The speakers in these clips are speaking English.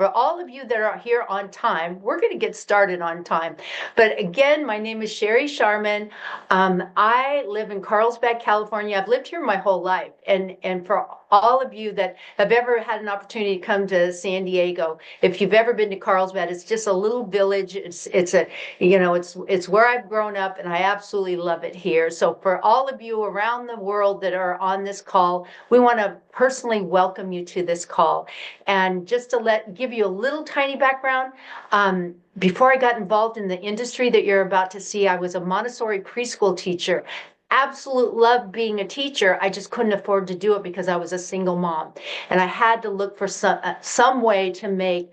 For all of you that are here on time, we're going to get started on time. But again, my name is Sherry Sharman. I live in Carlsbad, California. I've lived here my whole life. And for all of you that have ever had an opportunity to come to San Diego, if you've ever been to Carlsbad, it's just a little village. It's where I've grown up, and I absolutely love it here. So for all of you around the world that are on this call, we want to personally welcome you to this call. And just to give you a little tiny background, before I got involved in the industry that you're about to see, I was a Montessori preschool teacher. Absolute love being a teacher. I just couldn't afford to do it because I was a single mom, and I had to look for some way to make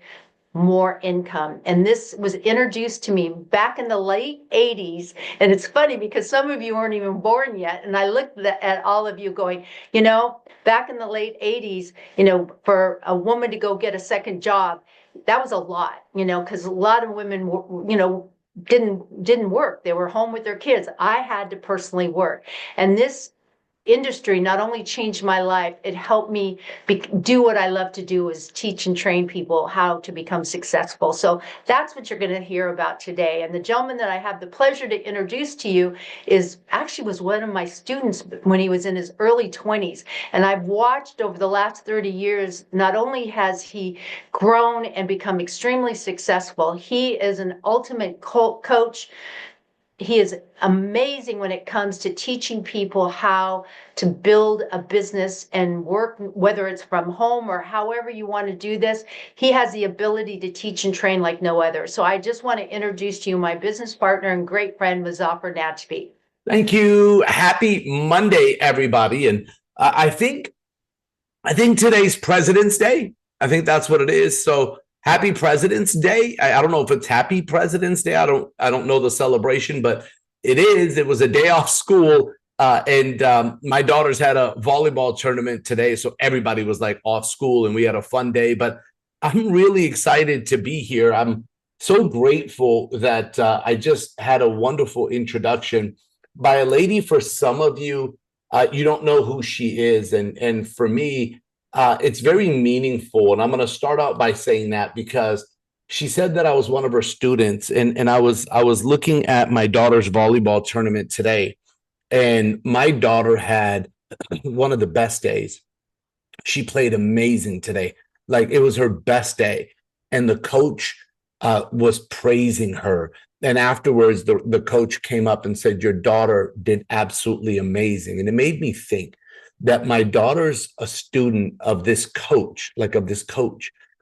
more income. And this was introduced to me back in the late 80s. And it's funny because some of you weren't even born yet. And I looked at all of you going, back in the late 80s, for a woman to go get a second job, that was a lot, because a lot of women, didn't work. They were home with their kids. I had to personally work. And this industry not only changed my life, it helped me do what I love to do, is teach and train people how to become successful. So that's what you're going to hear about today. And the gentleman that I have the pleasure to introduce to you was one of my students when he was in his early 20s. And I've watched over the last 30 years, not only has he grown and become extremely successful, he is an ultimate coach. He is amazing when it comes to teaching people how to build a business and work, whether it's from home or however you want to do this. He has the ability to teach and train like no other. So I just want to introduce to you my business partner and great friend, Muzaffar Najmi. Thank you. Happy Monday, everybody. And I think today's President's Day. I think that's what it is. So happy President's Day. I don't know if it's Happy President's Day. I don't know the celebration, but it is. It was a day off school, and my daughters had a volleyball tournament today, so everybody was like off school, and we had a fun day. But I'm really excited to be here. I'm so grateful that I just had a wonderful introduction by a lady. For some of you, you don't know who she is, and for me, it's very meaningful. And I'm going to start out by saying that because she said that I was one of her students, and I was looking at my daughter's volleyball tournament today, and my daughter had one of the best days. She played amazing today. Like, it was her best day. And the coach was praising her. And afterwards, the coach came up and said, "Your daughter did absolutely amazing." And it made me think that my daughter's a student of this coach,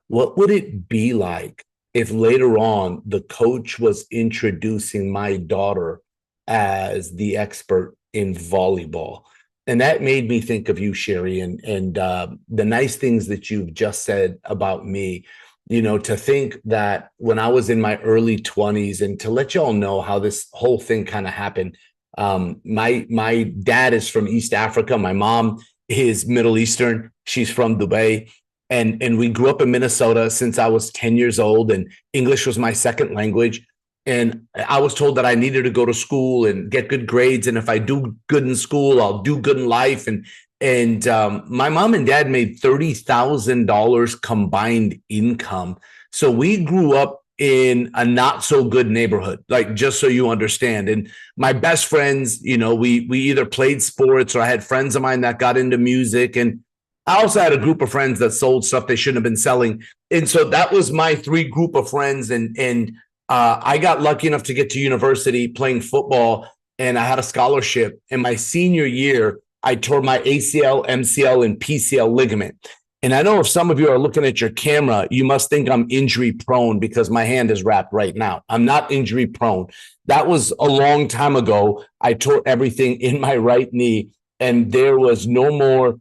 what would it be like if later on the coach was introducing my daughter as the expert in volleyball? And that made me think of you, Sherry, and the nice things that you've just said about me. To think that when I was in my early 20s, and to let y'all know how this whole thing kind of happened. My dad is from East Africa. My mom is Middle Eastern. She's from Dubai. And we grew up in Minnesota since I was 10 years old, and English was my second language. And I was told that I needed to go to school and get good grades. And if I do good in school, I'll do good in life. And my mom and dad made $30,000 combined income. So we grew up in a not so good neighborhood, like, just so you understand. And my best friends, we either played sports, or I had friends of mine that got into music. And I also had a group of friends that sold stuff they shouldn't have been selling. And so that was my three group of friends. And I got lucky enough to get to university playing football, and I had a scholarship. In my senior year, I tore my ACL, MCL, and PCL ligament. And I know if some of you are looking at your camera, you must think I'm injury prone because my hand is wrapped right now. I'm not injury prone. That was a long time ago. I tore everything in my right knee, and there was no more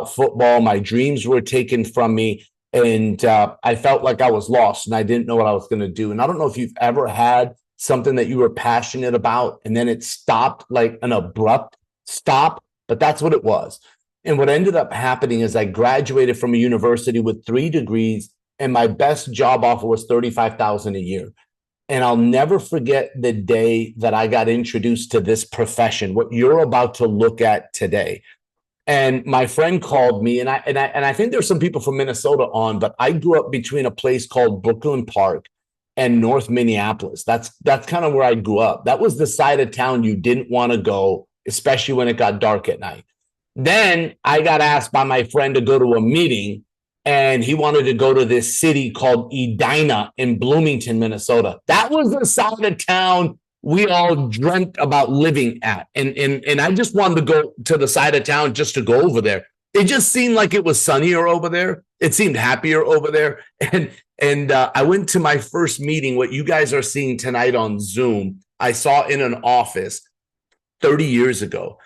football. My dreams were taken from me, and I felt like I was lost, and I didn't know what I was going to do. And I don't know if you've ever had something that you were passionate about, and then it stopped, like an abrupt stop, but that's what it was. And what ended up happening is I graduated from a university with 3 degrees, and my best job offer was $35,000 a year. And I'll never forget the day that I got introduced to this profession, what you're about to look at today. And my friend called me, and I think there's some people from Minnesota on, but I grew up between a place called Brooklyn Park and North Minneapolis. That's kind of where I grew up. That was the side of town you didn't want to go, especially when it got dark at night. Then I got asked by my friend to go to a meeting, and he wanted to go to this city called Edina in Bloomington, Minnesota. That was the side of town we all dreamt about living at. And I just wanted to go to the side of town just to go over there. It just seemed like it was sunnier over there. It seemed happier over there. And I went to my first meeting, what you guys are seeing tonight on Zoom, I saw in an office 30 years ago.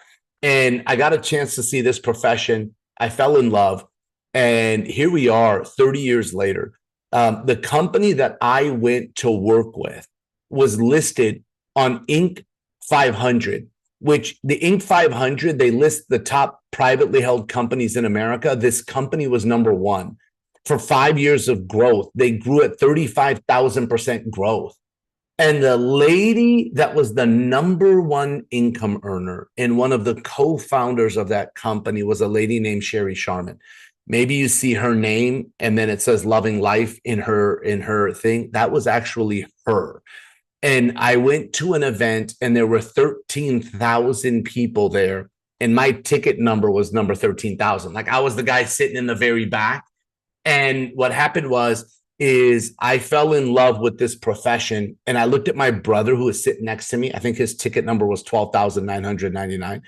And I got a chance to see this profession. I fell in love. And here we are 30 years later. The company that I went to work with was listed on Inc. 500, which the Inc. 500, they list the top privately held companies in America. This company was number one. For 5 years of growth, they grew at 35,000% growth. And the lady that was the number one income earner and one of the co-founders of that company was a lady named Sherry Sharman. Maybe you see her name and then it says Loving Life in her thing. That was actually her. And I went to an event and there were 13,000 people there. And my ticket number was number 13,000. Like I was the guy sitting in the very back. And what happened is I fell in love with this profession. And I looked at my brother who was sitting next to me. I think his ticket number was 12,999.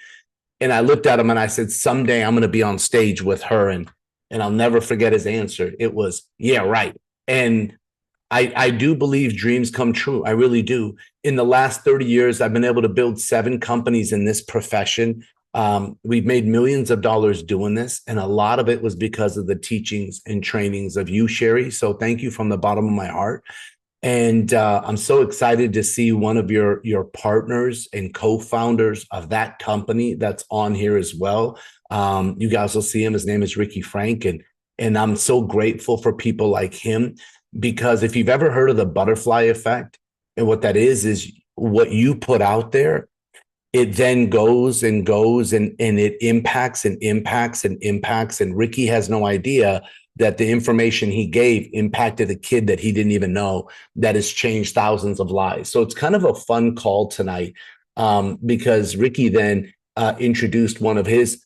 And I looked at him and I said, someday I'm going to be on stage with her. And I'll never forget his answer. It was, yeah, right. And I do believe dreams come true. I really do. In the last 30 years, I've been able to build 7 companies in this profession. We've made millions of dollars doing this. And a lot of it was because of the teachings and trainings of you, Sherry. So thank you from the bottom of my heart. And I'm so excited to see one of your partners and co-founders of that company that's on here as well. You guys will see him. His name is Ricky Frank. And I'm so grateful for people like him. Because if you've ever heard of the butterfly effect, and what that is what you put out there, it then goes and goes and it impacts and impacts and impacts. And Ricky has no idea that the information he gave impacted a kid that he didn't even know that has changed thousands of lives. So it's kind of a fun call tonight because Ricky then introduced one of his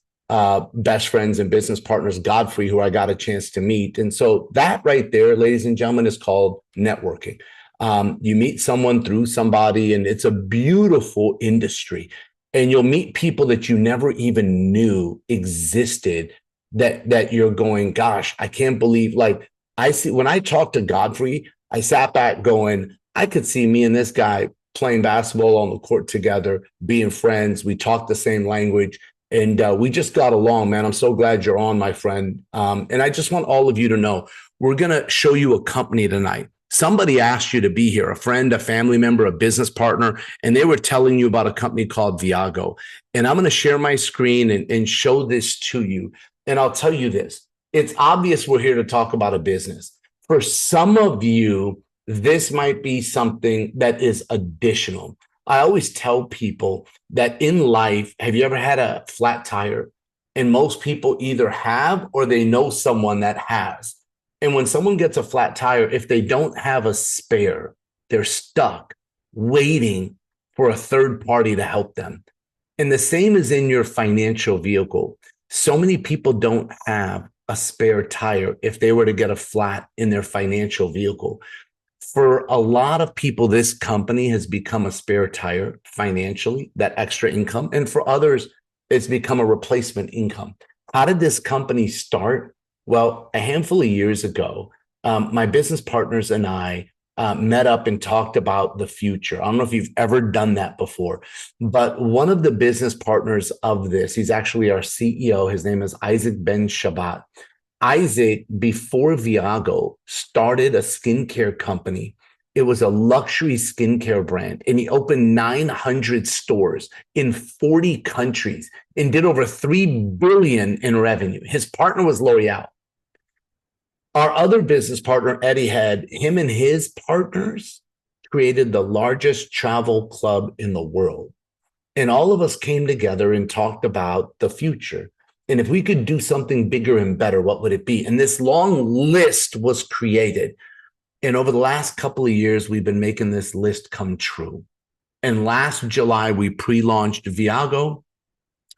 best friends and business partners, Godfrey, who I got a chance to meet. And so that right there, ladies and gentlemen, is called networking. You meet someone through somebody, and it's a beautiful industry. And you'll meet people that you never even knew existed that you're going, gosh, I can't believe, like I see when I talked to Godfrey, I sat back going, I could see me and this guy playing basketball on the court together, being friends. We talked the same language. And we just got along, man. I'm so glad you're on, my friend. And I just want all of you to know, we're going to show you a company tonight. Somebody asked you to be here, a friend, a family member, a business partner, and they were telling you about a company called Viago. And I'm going to share my screen and show this to you. And I'll tell you this. It's obvious we're here to talk about a business. For some of you, this might be something that is additional. I always tell people that in life, have you ever had a flat tire? And most people either have or they know someone that has. And when someone gets a flat tire, if they don't have a spare, they're stuck waiting for a third party to help them. And the same is in your financial vehicle. So many people don't have a spare tire if they were to get a flat in their financial vehicle. For a lot of people, this company has become a spare tire financially, that extra income. And for others, it's become a replacement income. How did this company start? Well, a handful of years ago, my business partners and I met up and talked about the future. I don't know if you've ever done that before, but one of the business partners of this, he's actually our CEO. His name is Isaac Ben Shabbat. Isaac, before Viago, started a skincare company. It was a luxury skincare brand, and he opened 900 stores in 40 countries and did over $3 billion in revenue. His partner was L'Oreal. Our other business partner, Eddie Head, him and his partners created the largest travel club in the world. And all of us came together and talked about the future. And if we could do something bigger and better, what would it be? And this long list was created. And over the last couple of years, we've been making this list come true. And last July, we pre-launched Viago,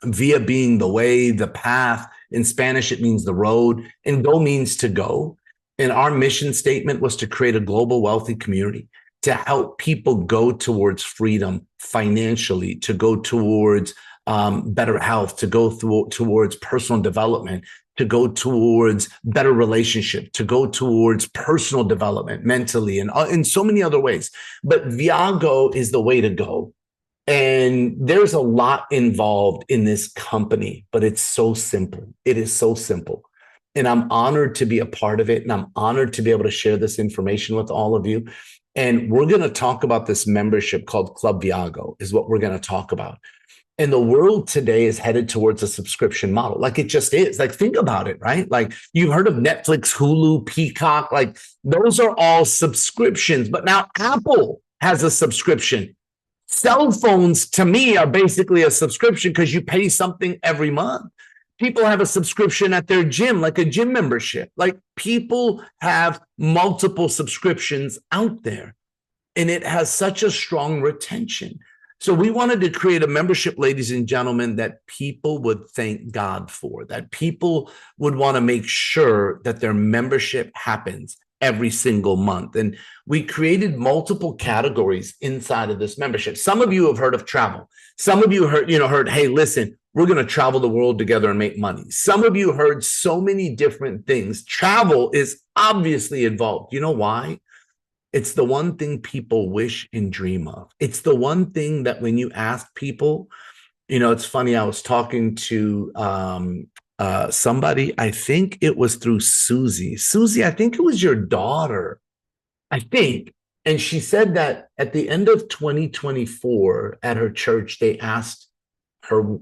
via being the way, the path. In Spanish, it means the road, and go means to go. And our mission statement was to create a global wealthy community to help people go towards freedom financially, to go towards better health, to go towards personal development, to go towards better relationship, to go towards personal development mentally, and in so many other ways. But Viago is the way to go. And there's a lot involved in this company, but it's so simple. It is so simple. And I'm honored to be a part of it. And I'm honored to be able to share this information with all of you. And we're going to talk about this membership called Club Viago, is what we're going to talk about. And the world today is headed towards a subscription model. Like, it just is. Like, think about it, right? Like, you've heard of Netflix, Hulu, Peacock. Like, those are all subscriptions. But now Apple has a subscription. Cell phones, to me, are basically a subscription because you pay something every month. People have a subscription at their gym, like a gym membership. Like, people have multiple subscriptions out there, and it has such a strong retention. So we wanted to create a membership, ladies and gentlemen, that people would thank God for, that people would want to make sure that their membership happens every single month. And we created multiple categories inside of this membership. Some of you have heard of travel. Some of you heard, hey, listen, we're going to travel the world together and make money. Some of you heard so many different things. Travel is obviously involved. You know why? It's the one thing people wish and dream of. It's the one thing that when you ask people, it's funny. I was talking to somebody, I think it was through Susie. Susie, I think it was your daughter, I think. And she said that at the end of 2024 at her church, they asked her,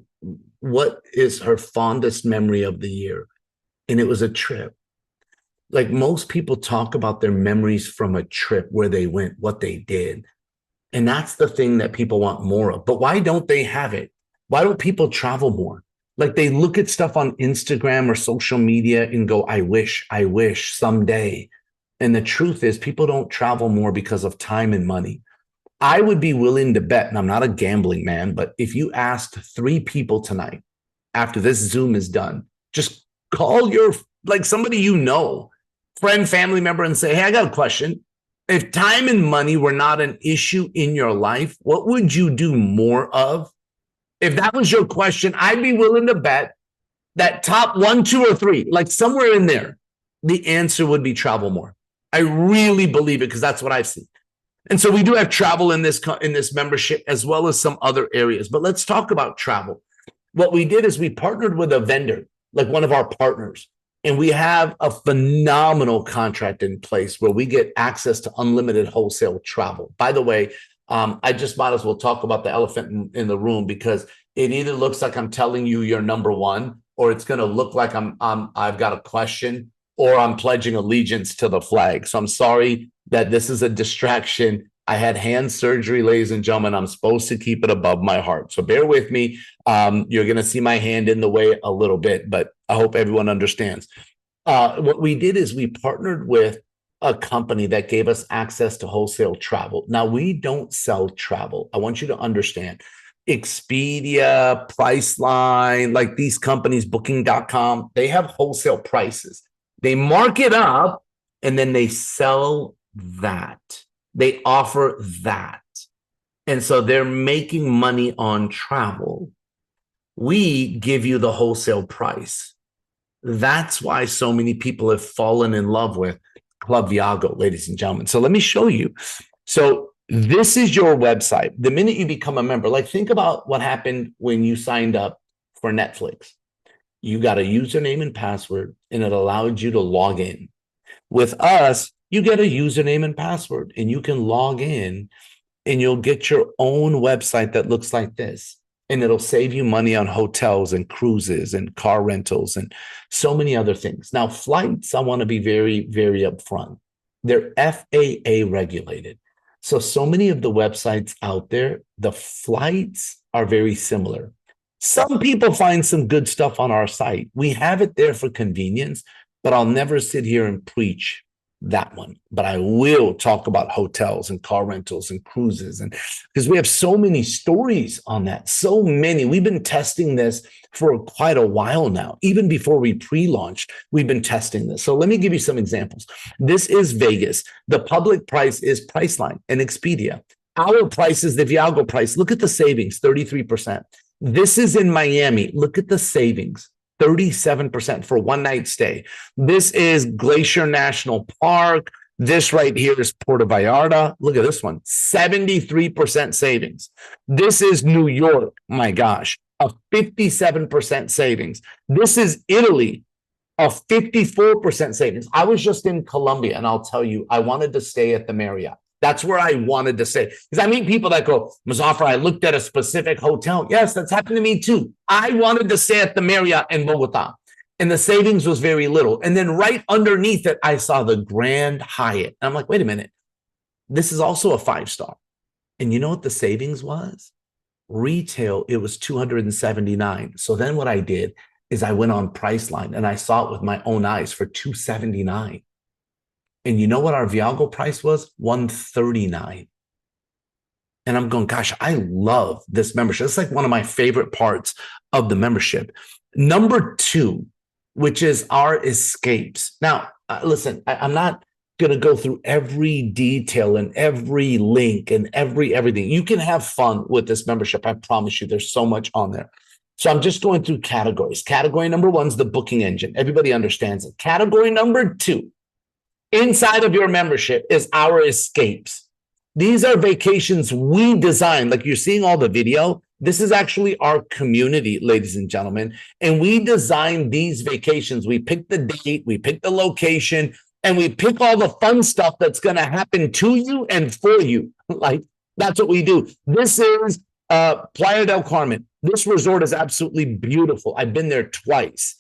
what is her fondest memory of the year? And it was a trip. Like, most people talk about their memories from a trip, where they went, what they did. And that's the thing that people want more of. But why don't they have it? Why don't people travel more? Like, they look at stuff on Instagram or social media and go, I wish someday. And the truth is, people don't travel more because of time and money. I would be willing to bet, and I'm not a gambling man, but if you asked 3 people tonight, after this Zoom is done, just call somebody friend, family member, and say, hey, I got a question. If time and money were not an issue in your life, what would you do more of? If that was your question, I'd be willing to bet that top 1, 2, or 3, like somewhere in there, the answer would be travel more. I really believe it, because that's what I've seen. And so we do have travel in this membership, as well as some other areas. But let's talk about travel. What we did is we partnered with a vendor, like one of our partners, and we have a phenomenal contract in place where we get access to unlimited wholesale travel. By the way, I just might as well talk about the elephant in the room, because it either looks like I'm telling you you're number one, or it's going to look like I've got a question, or I'm pledging allegiance to the flag. So I'm sorry that this is a distraction. I had hand surgery, ladies and gentlemen. I'm supposed to keep it above my heart. So bear with me. You're going to see my hand in the way a little bit, but I hope everyone understands. What we did is we partnered with a company that gave us access to wholesale travel. Now, we don't sell travel. I want you to understand. Expedia, Priceline, like these companies, Booking.com, they have wholesale prices. They mark it up, and then they sell that. They offer that. And so they're making money on travel. We give you the wholesale price. That's why so many people have fallen in love with Club Viago, ladies and gentlemen. So let me show you. So this is your website. The minute you become a member, like, think about what happened when you signed up for Netflix. You got a username and password, and it allowed you to log in. With us, you get a username and password, and you can log in, and you'll get your own website that looks like this. And it'll save you money on hotels and cruises and car rentals and so many other things. Now, flights, I want to be very, very upfront. They're FAA regulated. So many of the websites out there, the flights are very similar. Some people find some good stuff on our site. We have it there for convenience, but I'll never sit here and preach that one. But I will talk about hotels and car rentals and cruises, and because we have so many stories on that, so many. We've been testing this for quite a while now. Even before we pre-launched, we've been testing this. So let me give you some examples. This is Vegas. The public price is Priceline and Expedia. Our price is the Viago price. Look at the savings, 33%. This is in Miami. Look at the savings, 37% for one night stay. This is Glacier National Park. This right here is Puerto Vallarta. Look at this one, 73% savings. This is New York. My gosh, a 57% savings. This is Italy, a 54% savings. I was just in Colombia, and I'll tell you, I wanted to stay at the Marriott. That's where I wanted to stay. Because I meet people that go, Muzaffar, I looked at a specific hotel. Yes, that's happened to me too. I wanted to stay at the Marriott in Bogota, and the savings was very little. And then right underneath it, I saw the Grand Hyatt. And I'm like, wait a minute. This is also a 5-star. And you know what the savings was? Retail, it was $279. So then what I did is I went on Priceline and I saw it with my own eyes for $279. And you know what our Viago price was? $139. And I'm going, gosh, I love this membership. It's like one of my favorite parts of the membership. Number 2, which is our escapes. Now, listen, I'm not going to go through every detail and every link and everything. You can have fun with this membership. I promise you, there's so much on there. So I'm just going through categories. Category number 1 is the booking engine. Everybody understands it. Category number 2, inside of your membership, is our escapes. These are vacations we designed. Like you're seeing all the video. This is actually our community, ladies and gentlemen. And we designed these vacations. We pick the date, we pick the location, and we pick all the fun stuff that's going to happen to you and for you. Like, that's what we do. This is Playa del Carmen. This resort is absolutely beautiful. I've been there twice.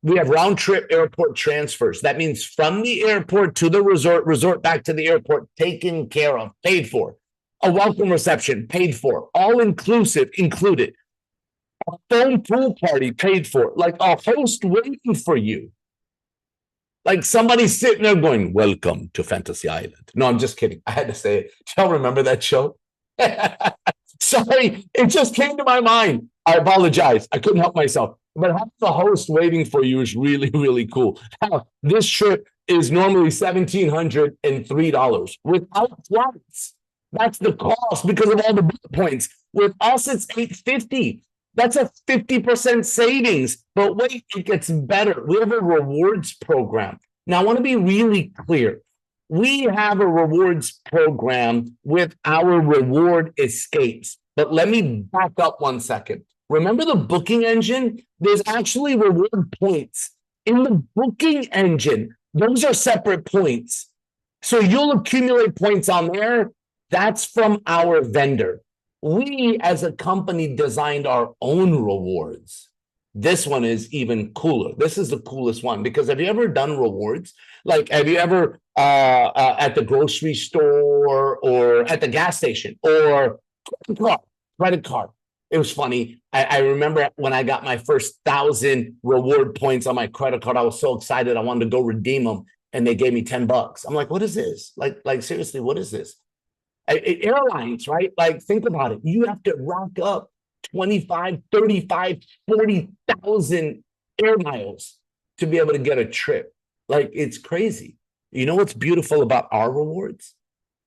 We have round trip airport transfers. That means from the airport to the resort, resort back to the airport, taken care of, paid for. A welcome reception, paid for. All inclusive, included. A phone pool party, paid for. Like a host waiting for you. Like somebody sitting there going, welcome to Fantasy Island. No, I'm just kidding. I had to say it. Do y'all remember that show? Sorry, it just came to my mind. I apologize. I couldn't help myself. But having the host waiting for you is really, really cool. Now, this trip is normally $1,703 without flights. That's the cost because of all the bullet points. With us, it's $850. That's a 50% savings. But wait, it gets better. We have a rewards program. Now, I want to be really clear. We have a rewards program with our reward escapes. But let me back up 1 second. Remember the booking engine? There's actually reward points in the booking engine. Those are separate points. So you'll accumulate points on there. That's from our vendor. We, as a company, designed our own rewards. This one is even cooler. This is the coolest one because have you ever done rewards? Like, have you ever at the grocery store or at the gas station or credit card? It was funny. I remember when I got my first 1,000 reward points on my credit card, I was so excited. I wanted to go redeem them, and they gave me $10. I'm like, what is this? Like seriously, what is this? Airlines, right? Like, think about it. You have to rack up 25, 35, 40,000 air miles to be able to get a trip. Like, it's crazy. You know what's beautiful about our rewards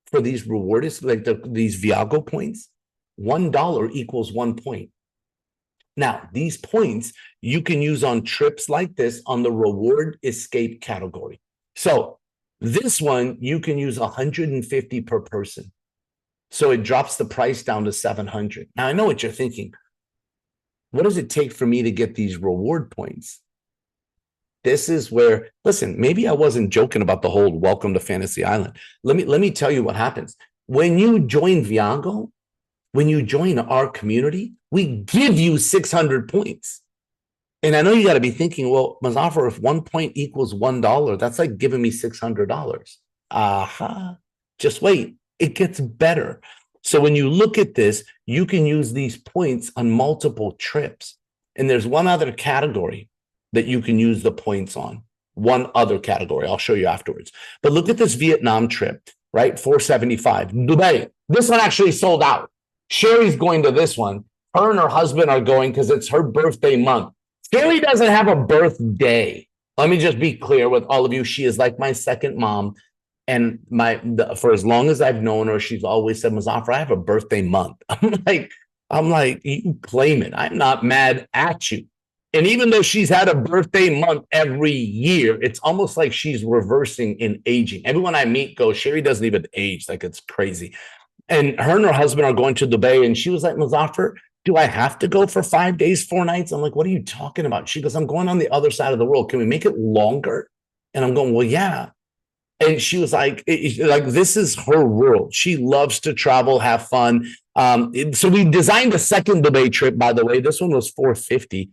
for these rewards, like these Viago points? $1 equals 1 point. Now, these points you can use on trips like this on the reward escape category. So this one, you can use 150 per person. So it drops the price down to 700. Now, I know what you're thinking. What does it take for me to get these reward points? This is where, listen, maybe I wasn't joking about the whole welcome to Fantasy Island. Let me tell you what happens. When you join Viago, when you join our community, we give you 600 points. And I know you got to be thinking, well, Muzaffar, if 1 point equals $1, that's like giving me $600. Aha. Just wait. It gets better. So when you look at this, you can use these points on multiple trips. And there's one other category that you can use the points on. One other category. I'll show you afterwards. But look at this Vietnam trip, right? 475. Dubai. This one actually sold out. Sherry's going to this one. Her and her husband are going because it's her birthday month. Sherry doesn't have a birthday. Let me just be clear with all of you. She is like my second mom. And for as long as I've known her, she's always said, Muzaffar, I have a birthday month. I'm like, you claim it. I'm not mad at you. And even though she's had a birthday month every year, it's almost like she's reversing in aging. Everyone I meet goes, Sherry doesn't even age. Like, it's crazy. And her husband are going to Dubai. And she was like, Muzaffar, do I have to go for 5 days, 4 nights? I'm like, what are you talking about? She goes, I'm going on the other side of the world. Can we make it longer? And I'm going, well, yeah. And she was like, this is her world. She loves to travel, have fun. So we designed a second Dubai trip, by the way. This one was $450.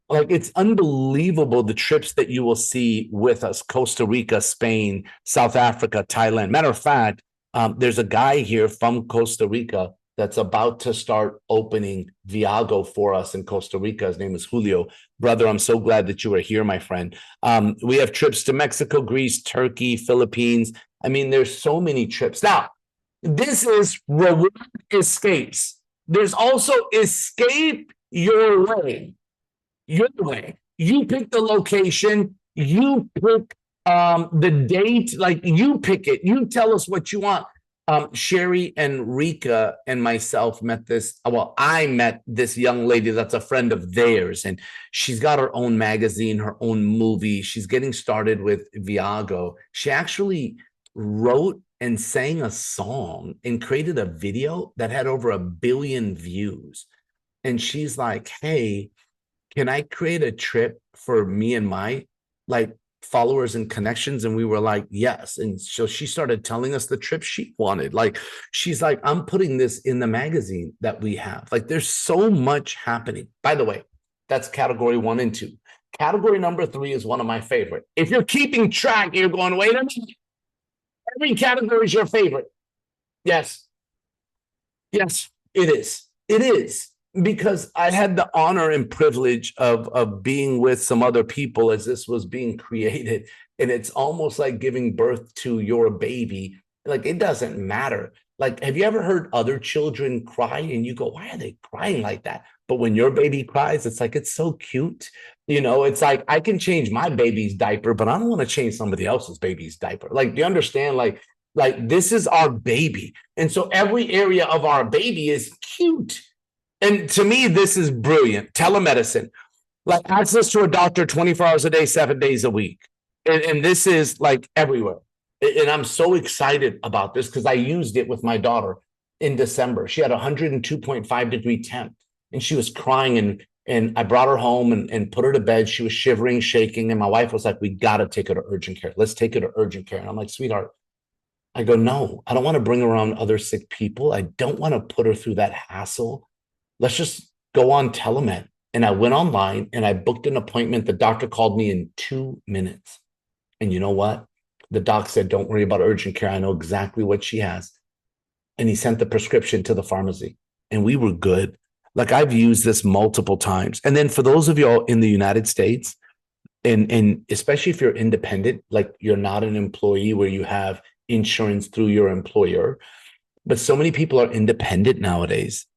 Like, it's unbelievable the trips that you will see with us: Costa Rica, Spain, South Africa, Thailand. Matter of fact, there's a guy here from Costa Rica that's about to start opening Viago for us in Costa Rica. His name is Julio. Brother, I'm so glad that you are here, my friend. We have trips to Mexico, Greece, Turkey, Philippines. I mean, there's so many trips. Now, this is reward escapes. There's also escape your way. Your way. You pick the location. You pick the date. Like, you pick it. You tell us what you want. Sherry and Rika and myself met this. Well, I met this young lady that's a friend of theirs, and she's got her own magazine, her own movie. She's getting started with Viago. She actually wrote and sang a song and created a video that had over 1 billion views. And she's like, hey, can I create a trip for me and my followers and connections? And we were like, yes. And so she started telling us the trip she wanted. Like, she's like, I'm putting this in the magazine that we have. Like, there's so much happening. By the way, that's category 1 and 2. Category number 3 is one of my favorite. If you're keeping track, you're going, wait a minute. Every category is your favorite. Yes. Yes, it is. It is. Because I had the honor and privilege of being with some other people as this was being created. And it's almost like giving birth to your baby. Like, it doesn't matter. Like, have you ever heard other children cry and you go, why are they crying like that? But when your baby cries, it's like, it's so cute. You know, it's like, I can change my baby's diaper, but I don't want to change somebody else's baby's diaper. Like, do you understand? Like this is our baby. And so every area of our baby is cute. And to me, this is brilliant. Telemedicine, like access to a doctor 24 hours a day, 7 days a week. And this is like everywhere. And I'm so excited about this because I used it with my daughter in December. She had 102.5 degree temp and she was crying. And I brought her home and put her to bed. She was shivering, shaking. And my wife was like, we got to take her to urgent care. Let's take her to urgent care. And I'm like, sweetheart, I go, no, I don't want to bring her around other sick people. I don't want to put her through that hassle. Let's just go on telemed. And I went online and I booked an appointment. The doctor called me in 2 minutes. And you know what? The doc said, don't worry about urgent care. I know exactly what she has. And he sent the prescription to the pharmacy and we were good. Like, I've used this multiple times. And then for those of y'all in the United States, and especially if you're independent, like you're not an employee where you have insurance through your employer, but so many people are independent nowadays.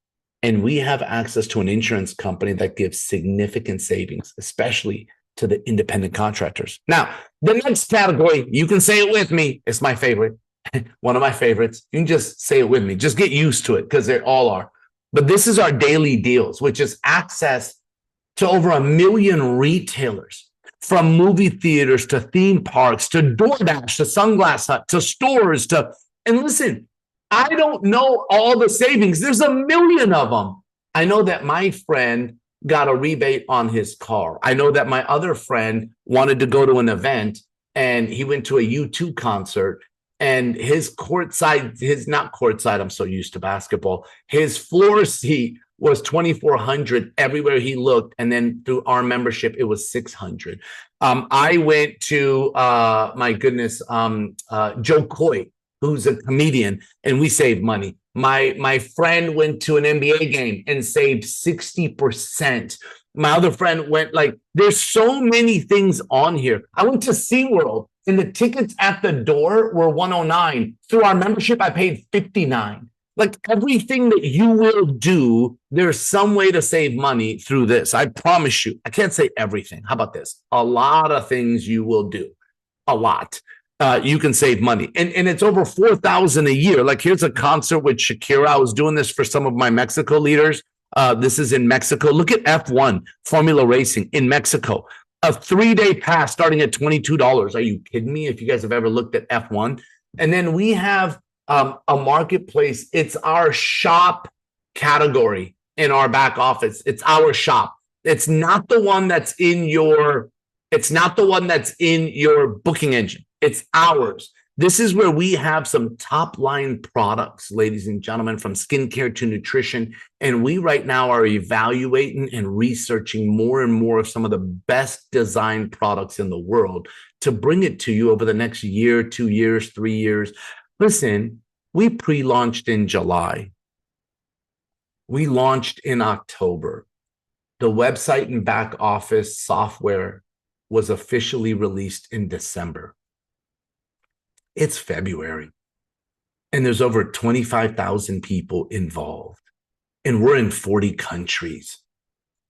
And we have access to an insurance company that gives significant savings, especially to the independent contractors. Now, the next category, you can say it with me. It's my favorite, one of my favorites. You can just say it with me. Just get used to it because they all are. But this is our daily deals, which is access to over 1 million retailers, from movie theaters to theme parks to DoorDash to Sunglass Hut to stores to, and listen, I don't know all the savings. There's 1 million of them. I know that my friend got a rebate on his car. I know that my other friend wanted to go to an event and he went to a U2 concert and his not courtside, I'm so used to basketball, his floor seat was $2,400 everywhere he looked. And then through our membership, it was $600. I went to, Joe Coy. who's a comedian, and we save money. My friend went to an NBA game and saved 60%. My other friend went, like, there's so many things on here. I went to SeaWorld and the tickets at the door were 109. Through our membership, I paid 59. Like, everything that you will do, there's some way to save money through this. I promise you. I can't say everything. How about this? A lot of things you will do. A lot. You can save money. And it's over 4,000 a year. Like, here's a concert with Shakira. I was doing this for some of my Mexico leaders. This is in Mexico. Look at F1, Formula Racing in Mexico. A 3-day pass starting at $22. Are you kidding me? If you guys have ever looked at F1. And then we have a marketplace. It's our shop category in our back office. It's our shop. It's not the one that's in your booking engine. It's ours. This is where we have some top line products, ladies and gentlemen, from skincare to nutrition. And we right now are evaluating and researching more and more of some of the best designed products in the world to bring it to you over the next year, 2 years, 3 years. Listen, we pre-launched in July. We launched in October. The website and back office software was officially released in December. It's February, and there's over 25,000 people involved, and we're in 40 countries,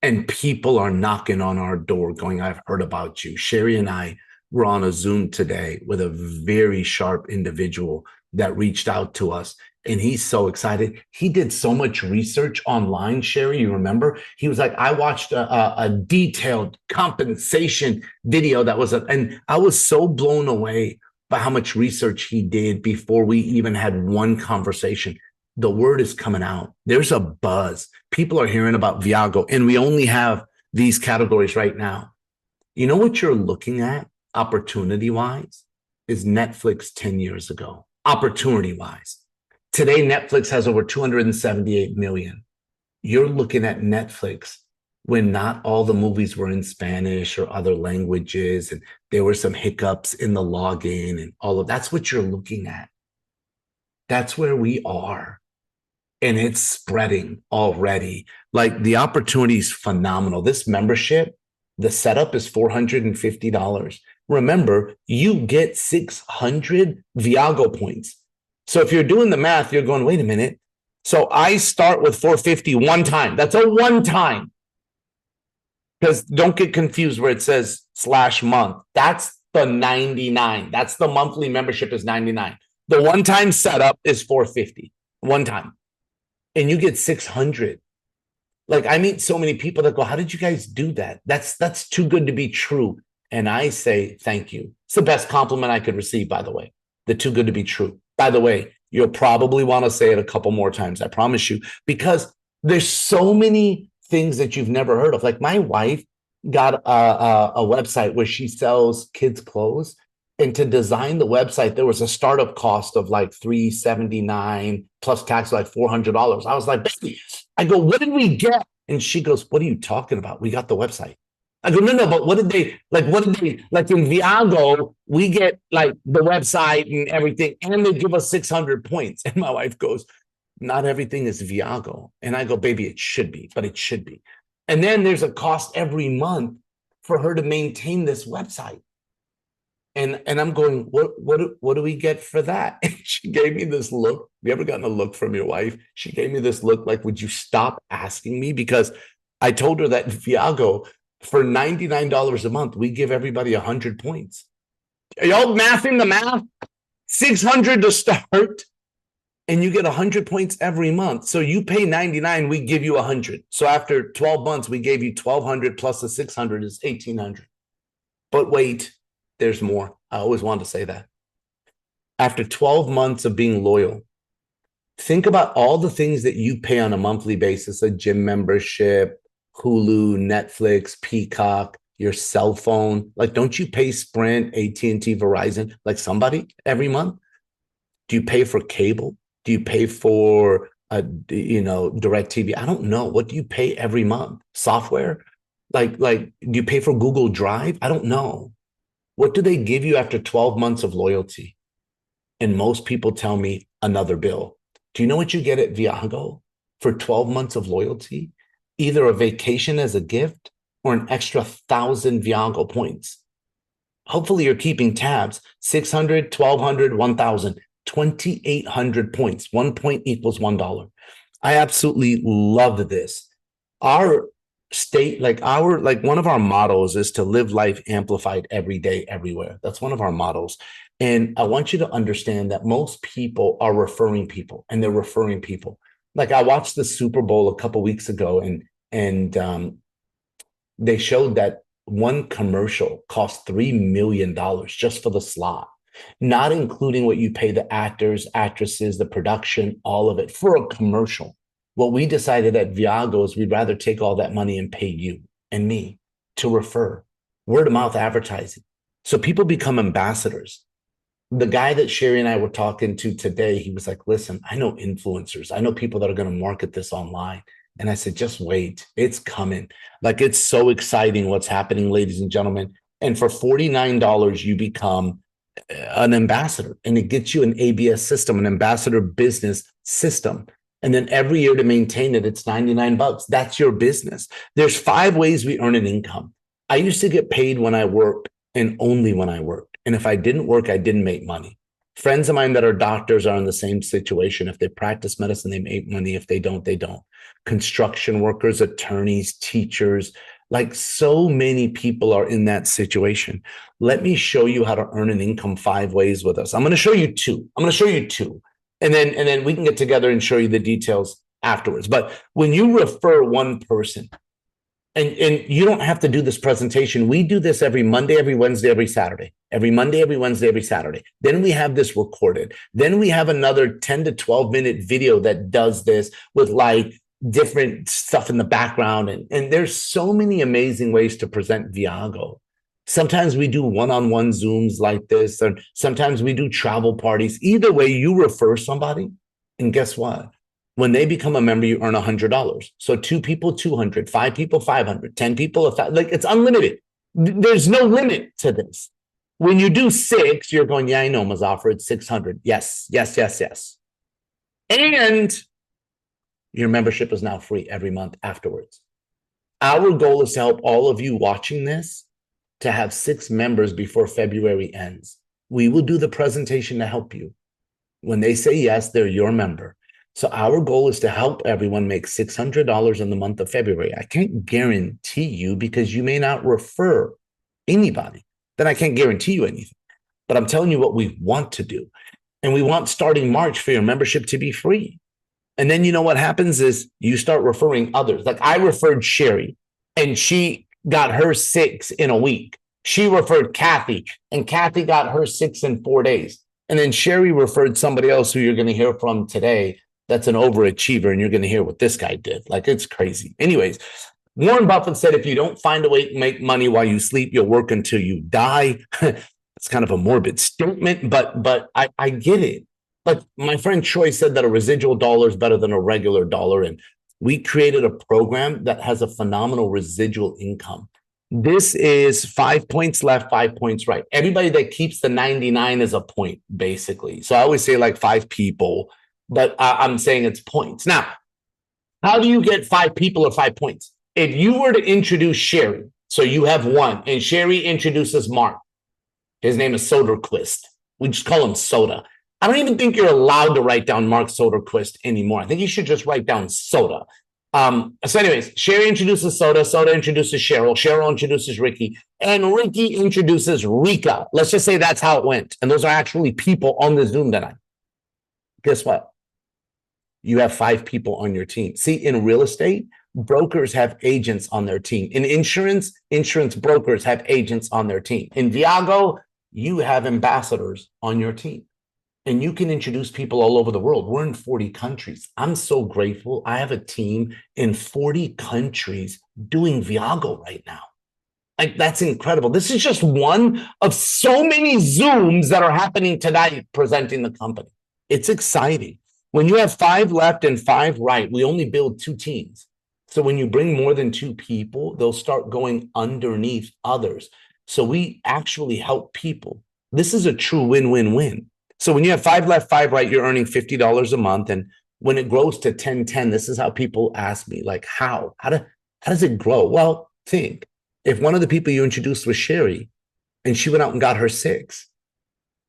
and people are knocking on our door going, I've heard about you. Sherry and I were on a Zoom today with a very sharp individual that reached out to us, and he's so excited. He did so much research online, Sherry, you remember? He was like, I watched a detailed compensation video and I was so blown away by how much research he did before we even had one conversation. The word is coming out. There's a buzz. People are hearing about Viago, and we only have these categories right now. You know what you're looking at, opportunity-wise, is Netflix 10 years ago, opportunity-wise. Today, Netflix has over 278 million. You're looking at Netflix when not all the movies were in Spanish or other languages, and there were some hiccups in the login and all of that's what you're looking at. That's where we are. And it's spreading already. Like, the opportunity is phenomenal. This membership, the setup is $450. Remember, you get 600 Viago points. So if you're doing the math, you're going, wait a minute. So I start with 450 one time. That's a one time. Because don't get confused where it says /month. That's the 99. That's the monthly membership is 99. The one-time setup is 450. One time. And you get 600. Like, I meet so many people that go, how did you guys do that? That's too good to be true. And I say, thank you. It's the best compliment I could receive, by the way. The too good to be true. By the way, you'll probably want to say it a couple more times. I promise you, because there's so many things that you've never heard of. Like, my wife got a website where she sells kids' clothes. And to design the website, there was a startup cost of like $379 plus tax, like $400. I was like, baby, I go, what did we get? And she goes, what are you talking about? We got the website. I go, no, but what did they, like in Viago, we get like the website and everything, and they give us 600 points. And my wife goes, not everything is Viago. And I go, baby, it should be, but it should be. And then there's a cost every month for her to maintain this website. And I'm going, what do we get for that? And she gave me this look. You ever gotten a look from your wife? She gave me this look like, would you stop asking me? Because I told her that Viago, for $99 a month, we give everybody 100 points. Are y'all mathing the math? 600 to start. And you get 100 points every month. So you pay 99, we give you 100. So after 12 months, we gave you 1,200 plus the 600 is 1,800. But wait, there's more. I always wanted to say that. After 12 months of being loyal, think about all the things that you pay on a monthly basis, a gym membership, Hulu, Netflix, Peacock, your cell phone. Like, don't you pay Sprint, AT&T, Verizon, like somebody every month? Do you pay for cable? Do you pay for, DirecTV? I don't know. What do you pay every month? Software? Like, do you pay for Google Drive? I don't know. What do they give you after 12 months of loyalty? And most people tell me another bill. Do you know what you get at Viago for 12 months of loyalty? Either a vacation as a gift or an extra 1,000 Viago points. Hopefully you're keeping tabs. 600, 1,200, 1,000, 2,800 points. 1 point equals $1. I absolutely love this. Our state, like one of our mottos is to live life amplified every day, everywhere. That's one of our mottos. And I want you to understand that most people are referring people, and they're referring people. Like I watched the Super Bowl a couple weeks ago, and they showed that one commercial cost $3 million just for the slot, not including what you pay the actors, actresses, the production, all of it for a commercial. What we decided at Viago is we'd rather take all that money and pay you and me to refer, word of mouth advertising. So people become ambassadors. The guy that Sherry and I were talking to today, he was like, listen, I know influencers. I know people that are going to market this online. And I said, just wait, it's coming. Like, it's so exciting what's happening, ladies and gentlemen. And for $49, you become an ambassador, and it gets you an ABS system, an ambassador business system. And then every year to maintain it, it's $99. That's your business. There's 5 ways we earn an income. I used to get paid when I worked and only when I worked. And if I didn't work, I didn't make money. Friends of mine that are doctors are in the same situation. If they practice medicine, they make money. If they don't, they don't. Construction workers, attorneys, teachers, like so many people are in that situation. Let me show you how to earn an income 5 ways with us. I'm going to show you 2. And then we can get together and show you the details afterwards. But when you refer one person, and you don't have to do this presentation. We do this every Monday, every Wednesday, every Saturday. Every Monday, every Wednesday, every Saturday. Then we have this recorded. Then we have another 10 to 12-minute video that does this with like different stuff in the background. And there's so many amazing ways to present Viago. Sometimes we do one-on-one Zooms like this, or sometimes we do travel parties. Either way, you refer somebody, and guess what? When they become a member, you earn $100. So 2 people, 200, 5 people, 500, 10 people, like it's unlimited. There's no limit to this. When you do 6, you're going, yeah, I know, Mazafar, it's 600. Yes, yes, yes, yes. And your membership is now free every month afterwards. Our goal is to help all of you watching this to have 6 members before February ends. We will do the presentation to help you. When they say yes, they're your member. So our goal is to help everyone make $600 in the month of February. I can't guarantee you, because you may not refer anybody. Then I can't guarantee you anything. But I'm telling you what we want to do. And we want, starting March, for your membership to be free. And then you know what happens is you start referring others. Like I referred Sherry, and she got her 6 in a week. She referred Kathy, and Kathy got her 6 in 4 days. And then Sherry referred somebody else who you're going to hear from today. That's an overachiever, and you're going to hear what this guy did. Like, it's crazy. Anyways, Warren Buffett said, if you don't find a way to make money while you sleep, you'll work until you die. It's kind of a morbid statement, but I get it. Like my friend Troy said that a residual dollar is better than a regular dollar. And we created a program that has a phenomenal residual income. This is 5 points left, 5 points right. Everybody that keeps the 99 is a point, basically. So I always say like 5 people, but I'm saying it's points. Now, how do you get 5 people or 5 points? If you were to introduce Sherry, so you have 1, and Sherry introduces Mark. His name is Soderquist. We just call him Soda. I don't even think you're allowed to write down Mark Soderquist anymore. I think you should just write down Soda. So anyways, Sherry introduces Soda, Soda introduces Cheryl, Cheryl introduces Ricky, and Ricky introduces Rika. Let's just say that's how it went. And those are actually people on the Zoom tonight. Guess what? You have 5 people on your team. See, in real estate, brokers have agents on their team. In insurance, insurance brokers have agents on their team. In Viago, you have ambassadors on your team. And you can introduce people all over the world. We're in 40 countries. I'm so grateful. I have a team in 40 countries doing Viago right now. Like, that's incredible. This is just one of so many Zooms that are happening tonight presenting the company. It's exciting. When you have 5 left and 5 right, we only build 2 teams. So when you bring more than 2 people, they'll start going underneath others. So we actually help people. This is a true win-win-win. So when you have five left, five right, you're earning $50 a month. And when it grows to 10, this is how people ask me, like, how does it grow? Well, think if one of the people you introduced was Sherry and she went out and got her six,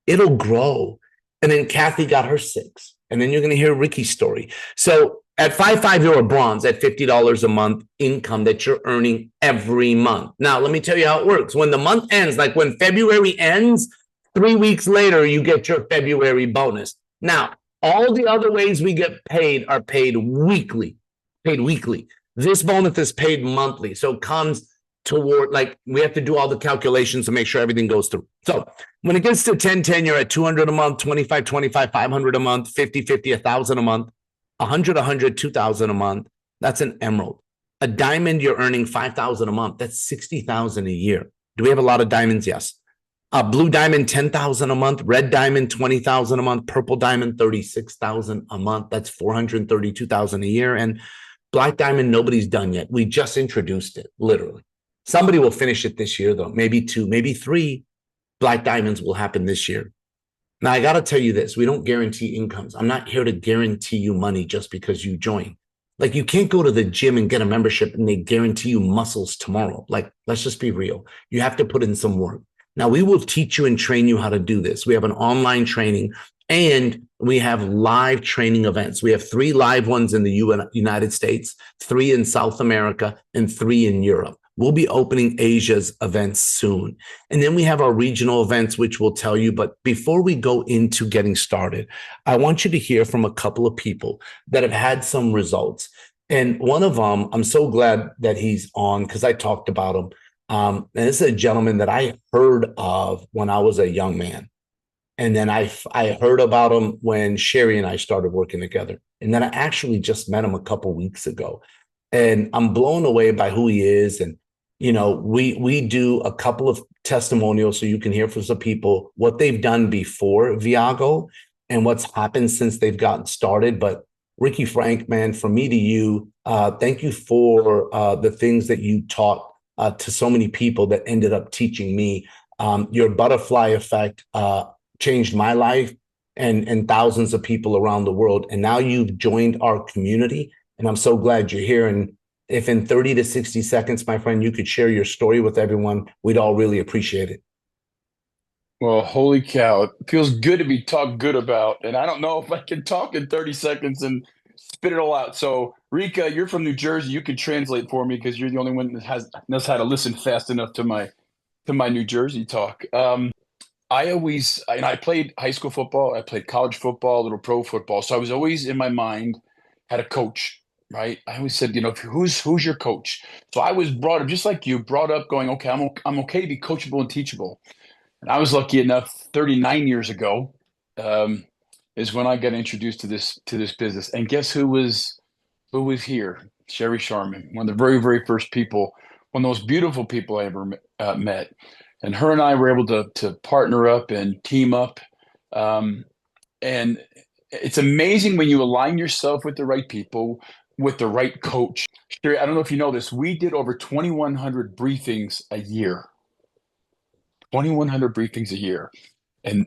it'll grow. And then Kathy got her six. And then you're going to hear Ricky's story. So at 5.5, you're a bronze at $50 a month income that you're earning every month. Now, let me tell you how it works. When the month ends, like when February ends, 3 weeks later, you get your February bonus. Now, all the other ways we get paid are paid weekly. This bonus is paid monthly. So it comes toward, like, we have to do all the calculations to make sure everything goes through. So when it gets to 10, you're at 200 a month, 25, 500 a month, 50, 1,000 a month, 100, 2,000 a month. That's an emerald. A diamond, you're earning 5,000 a month. That's 60,000 a year. Do we have a lot of diamonds? Yes. A blue diamond, 10,000 a month. Red diamond, 20,000 a month. Purple diamond, 36,000 a month. That's 432,000 a year. And black diamond, nobody's done yet. We just introduced it, literally. Somebody will finish it this year, though. Maybe 2, maybe 3 black diamonds will happen this year. Now, I got to tell you this. We don't guarantee incomes. I'm not here to guarantee you money just because you join. Like, you can't go to the gym and get a membership and they guarantee you muscles tomorrow. Like, let's just be real. You have to put in some work. Now, we will teach you and train you how to do this. We have an online training and we have live training events. We have 3 live ones in the United States, 3 in South America, and 3 in Europe. We'll be opening Asia's events soon. And then we have our regional events, which we'll tell you. But before we go into getting started, I want you to hear from a couple of people that have had some results. And one of them, I'm so glad that he's on because I talked about him. And this is a gentleman that I heard of when I was a young man. And then I heard about him when Sherry and I started working together. And then I actually just met him a couple weeks ago. And I'm blown away by who he is. And you know, we do a couple of testimonials so you can hear from some people what they've done before Viago and what's happened since they've gotten started. But Ricky Frank, man, from me to you, thank you for the things that you taught to so many people that ended up teaching me. Your butterfly effect changed my life and thousands of people around the world. And now you've joined our community. And I'm so glad you're here. And if in 30 to 60 seconds, my friend, you could share your story with everyone, we'd all really appreciate it. Well, holy cow. It feels good to be talked good about. And I don't know if I can talk in 30 seconds and spit it all out. So, Rika, you're from New Jersey. You can translate for me because you're the only one that knows how to listen fast enough to my New Jersey talk. I played high school football. I played college football, a little pro football. So I was always in my mind had a coach. Right. I always said, who's your coach? So I was brought up just like you, brought up going, okay, I'm okay to be coachable and teachable. And I was lucky enough 39 years ago is when I got introduced to this business. And guess who was here? Sherry Sharman, one of the very, very first people, one of the most beautiful people I ever met. And her and I were able to partner up and team up. And it's amazing when you align yourself with the right people, with the right coach. Sherry, I don't know if you know this. We did over 2,100 briefings a year. 2,100 briefings a year. And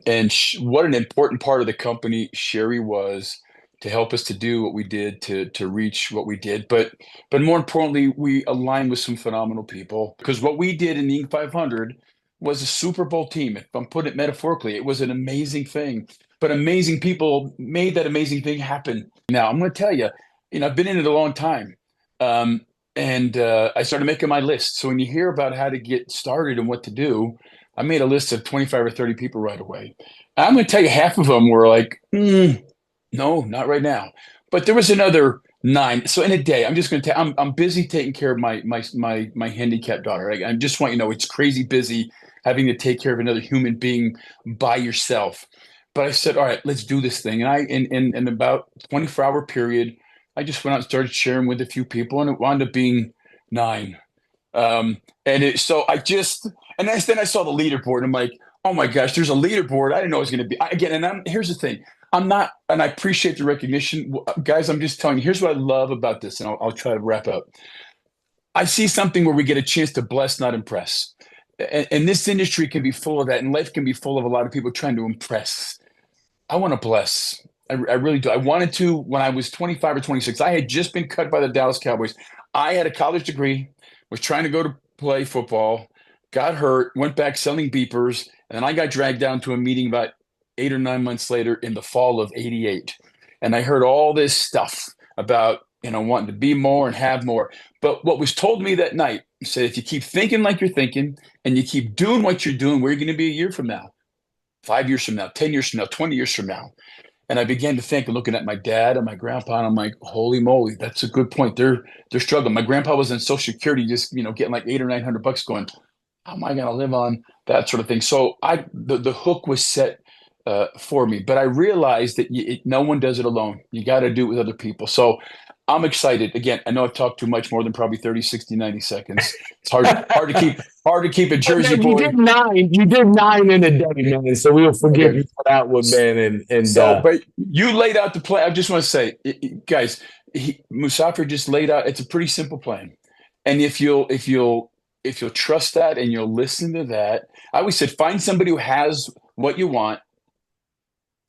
what an important part of the company Sherry was to help us to do what we did, to reach what we did. But more importantly, we aligned with some phenomenal people because what we did in the Inc. 500 was a Super Bowl team. If I'm putting it metaphorically, it was an amazing thing. But amazing people made that amazing thing happen. Now, I'm going to tell you, I've been in it a long time. And I started making my list. So when you hear about how to get started and what to do, I made a list of 25 or 30 people right away. And I'm going to tell you, half of them were like, no, not right now. But there was another 9. So in a day, I'm just going to tell I'm busy taking care of my handicapped daughter. I just want you to know it's crazy busy having to take care of another human being by yourself. But I said, all right, let's do this thing. And in about 24-hour period, I just went out and started sharing with a few people, and it wound up being 9. And then I saw the leaderboard, and I'm like, oh my gosh, there's a leaderboard. I didn't know it was going to be. Here's the thing. I'm not, and I appreciate the recognition. Guys, I'm just telling you, here's what I love about this, and I'll try to wrap up. I see something where we get a chance to bless, not impress. And this industry can be full of that, and life can be full of a lot of people trying to impress. I want to bless. I really do. I wanted to when I was 25 or 26. I had just been cut by the Dallas Cowboys. I had a college degree, was trying to go to play football, got hurt, went back selling beepers, and then I got dragged down to a meeting about 8 or 9 months later in the fall of '88. And I heard all this stuff about, wanting to be more and have more. But what was told me that night said, if you keep thinking like you're thinking and you keep doing what you're doing, where are you going to be a year from now? 5 years from now, 10 years from now, 20 years from now. And I began to think, looking at my dad and my grandpa, and I'm like, holy moly, that's a good point. They're struggling. My grandpa was in Social Security, just getting like 800 or 900 bucks, going, how am I going to live on that sort of thing? So the hook was set for me, but I realized that no one does it alone. You got to do it with other people. So I'm excited. Again, I know I've talked too much, more than probably 30, 60, 90 seconds. It's hard to keep a Jersey Man, boy. you did 9 in a day, man. So we'll forgive Okay. you for that one, man. But you laid out the plan. I just want to say, guys, Musafir just laid out. It's a pretty simple plan, and if you'll trust that and you'll listen to that, I always said, find somebody who has what you want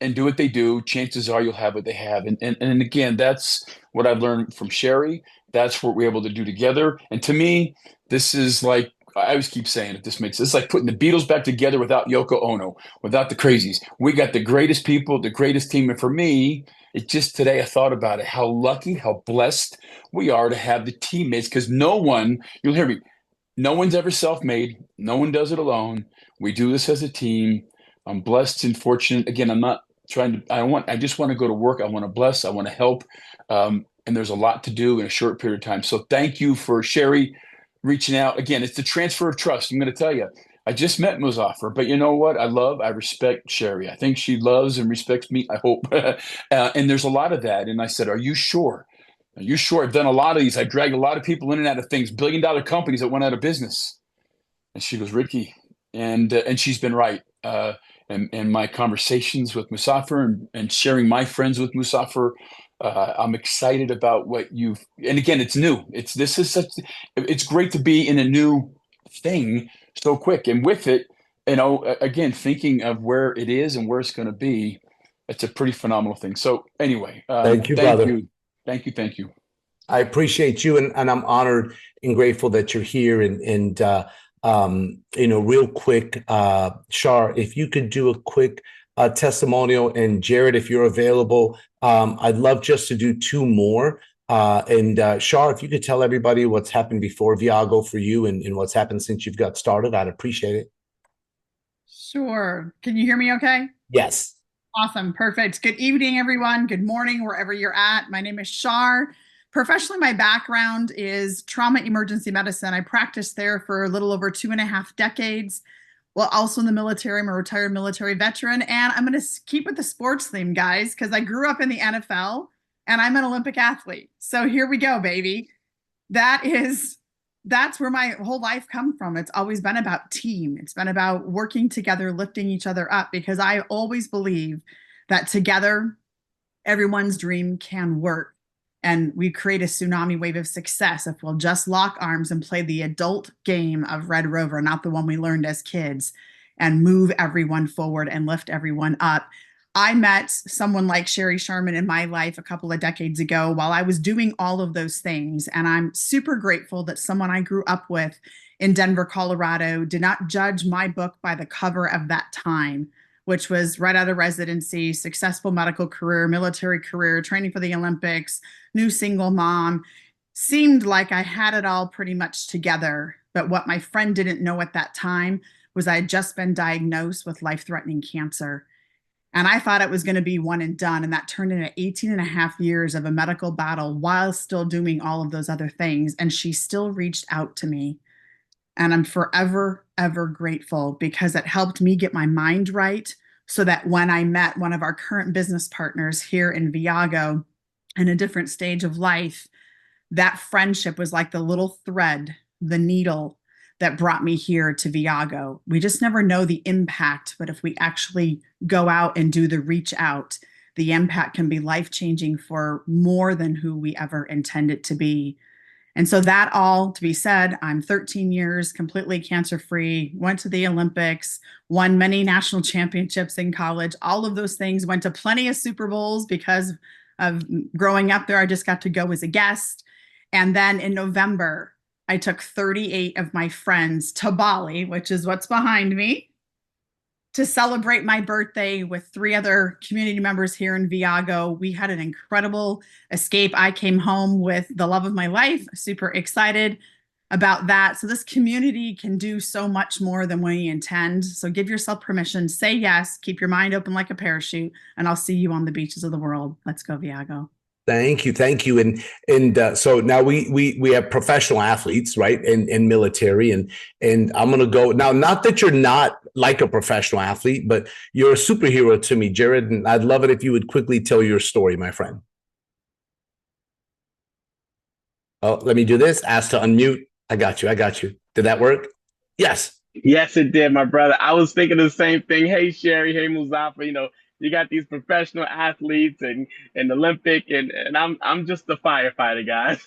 and do what they do. Chances are you'll have what they have, and again, that's what I've learned from Sherry. That's what we're able to do together. And to me, this is like, I always keep saying, if this makes sense, it's like putting the Beatles back together without Yoko Ono, without the crazies. We got the greatest people, the greatest team. And for me, it just today I thought about it, how lucky, how blessed we are to have the teammates, because you'll hear me, no one's ever self-made. No one does it alone. We do this as a team. I'm blessed and fortunate. Again, I'm not trying to, I just want to go to work. I want to bless. I want to help. And there's a lot to do in a short period of time. So thank you for Sherry reaching out. Again, it's the transfer of trust. I'm going to tell you, I just met Muzaffar, but you know what? I respect Sherry. I think she loves and respects me, I hope. And there's a lot of that. And I said, are you sure? Are you sure? I've done a lot of these. I dragged a lot of people in and out of things, billion-dollar companies that went out of business. And she goes, Ricky, and she's been right. And my conversations with Musafir and sharing my friends with Musafir, I'm excited about what you've. And again, it's new. It's great to be in a new thing so quick. And with it, again, thinking of where it is and where it's going to be, it's a pretty phenomenal thing. So anyway, thank you, brother. Thank you. I appreciate you, and I'm honored and grateful that you're here. And real quick, Shar, if you could do a quick testimonial, and Jared, if you're available, I'd love just to do 2 more. Shar, if you could tell everybody what's happened before Viago for you and what's happened since you've got started, I'd appreciate it. Sure. Can you hear me okay? Yes. Awesome. Perfect. Good evening, everyone. Good morning, wherever you're at. My name is Shar. Professionally, my background is trauma emergency medicine. I practiced there for a little over 2.5 decades. Well, also in the military. I'm a retired military veteran. And I'm going to keep with the sports theme, guys, because I grew up in the NFL and I'm an Olympic athlete. So here we go, baby. That's where my whole life come from. It's always been about team. It's been about working together, lifting each other up, because I always believe that together, everyone's dream can work. And we create a tsunami wave of success if we'll just lock arms and play the adult game of Red Rover, not the one we learned as kids, and move everyone forward and lift everyone up. I met someone like Sherry Sharman in my life a couple of decades ago while I was doing all of those things. And I'm super grateful that someone I grew up with in Denver, Colorado, did not judge my book by the cover of that time, which was right out of residency, successful medical career, military career, training for the Olympics, new single mom. Seemed like I had it all pretty much together. But what my friend didn't know at that time was I had just been diagnosed with life-threatening cancer. And I thought it was going to be one and done. And that turned into 18.5 years of a medical battle while still doing all of those other things. And she still reached out to me. And I'm forever, ever grateful, because it helped me get my mind right, so that when I met one of our current business partners here in Viago in a different stage of life, that friendship was like the little thread, the needle that brought me here to Viago. We just never know the impact, but if we actually go out and do the reach out, the impact can be life-changing for more than who we ever intend it to be. And so that all to be said, I'm 13 years completely cancer-free, went to the Olympics, won many national championships in college, all of those things, went to plenty of Super Bowls because of growing up there. I just got to go as a guest. And then in November, I took 38 of my friends to Bali, which is what's behind me, to celebrate my birthday with 3 other community members here in Viago. We had an incredible escape. I came home with the love of my life, super excited about that. So this community can do so much more than we intend. So give yourself permission, say yes, keep your mind open like a parachute, and I'll see you on the beaches of the world. Let's go, Viago. Thank you, and so now we have professional athletes, right, and military, and I'm gonna go now. Not that you're not like a professional athlete, but you're a superhero to me, Jared, and I'd love it if you would quickly tell your story, my friend. Oh, let me do this. Ask to unmute. I got you. Did that work? Yes. Yes, it did, my brother. I was thinking the same thing. Hey, Sherry. Hey, Muzafa. You got these professional athletes and Olympic, and I'm just a firefighter, guys.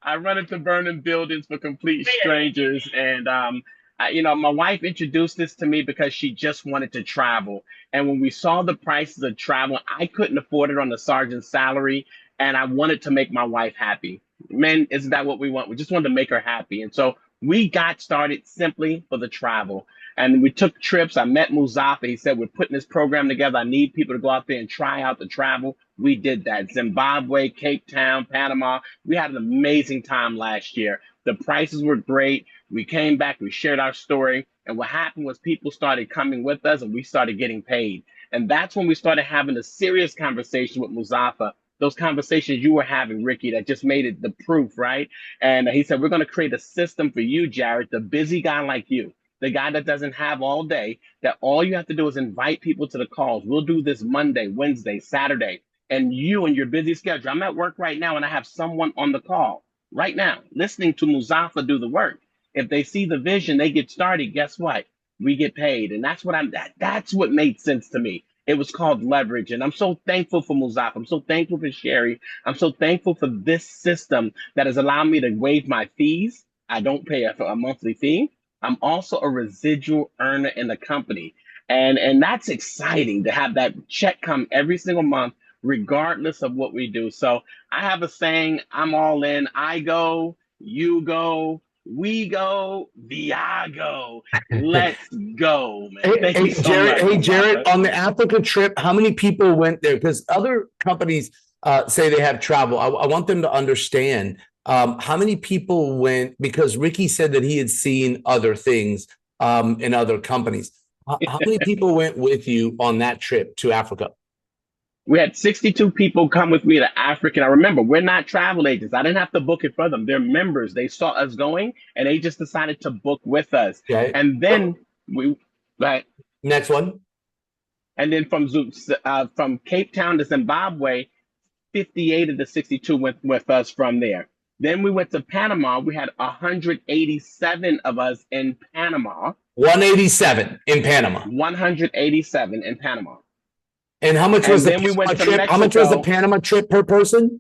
I run into burning buildings for complete strangers, and my wife introduced this to me because she just wanted to travel, and when we saw the prices of travel, I couldn't afford it on the sergeant's salary, and I wanted to make my wife happy. Men, isn't that what we want? We just wanted to make her happy, and so we got started simply for the travel. And we took trips. I met Muzafa. He said, we're putting this program together. I need people to go out there and try out the travel. We did that. Zimbabwe, Cape Town, Panama. We had an amazing time last year. The prices were great. We came back. We shared our story. And what happened was people started coming with us and we started getting paid. And that's when we started having a serious conversation with Muzafa. Those conversations you were having, Ricky, that just made it the proof, right? And he said, we're going to create a system for you, Jared, the busy guy like you, the guy that doesn't have all day, that all you have to do is invite people to the calls. We'll do this Monday, Wednesday, Saturday. And you and your busy schedule. I'm at work right now and I have someone on the call right now listening to Muzafa do the work. If they see the vision, they get started. Guess what? We get paid. And that's what made sense to me. It was called leverage. And I'm so thankful for Muzafa. I'm so thankful for Sherry. I'm so thankful for this system that has allowed me to waive my fees. I don't pay a monthly fee. I'm also a residual earner in the company. And that's exciting to have that check come every single month, regardless of what we do. So I have a saying, I'm all in. I go, you go, we go, Viago. Let's go, man. Thank you so Jared, much. Hey, Jared, on the Africa trip, how many people went there? Because other companies say they have travel. I want them to understand how many people went, because Ricky said that he had seen other things in other companies. How many people went with you on that trip to Africa? We had 62 people come with me to Africa. And I remember, we're not travel agents. I didn't have to book it for them. They're members. They saw us going and they just decided to book with us. Okay. And then Next one. And then from Cape Town to Zimbabwe, 58 of the 62 went with us from there. Then we went to Panama. We had 187 of us in Panama. 187 in Panama. 187 in Panama. And how much was the Panama trip? How much was the Panama trip per person?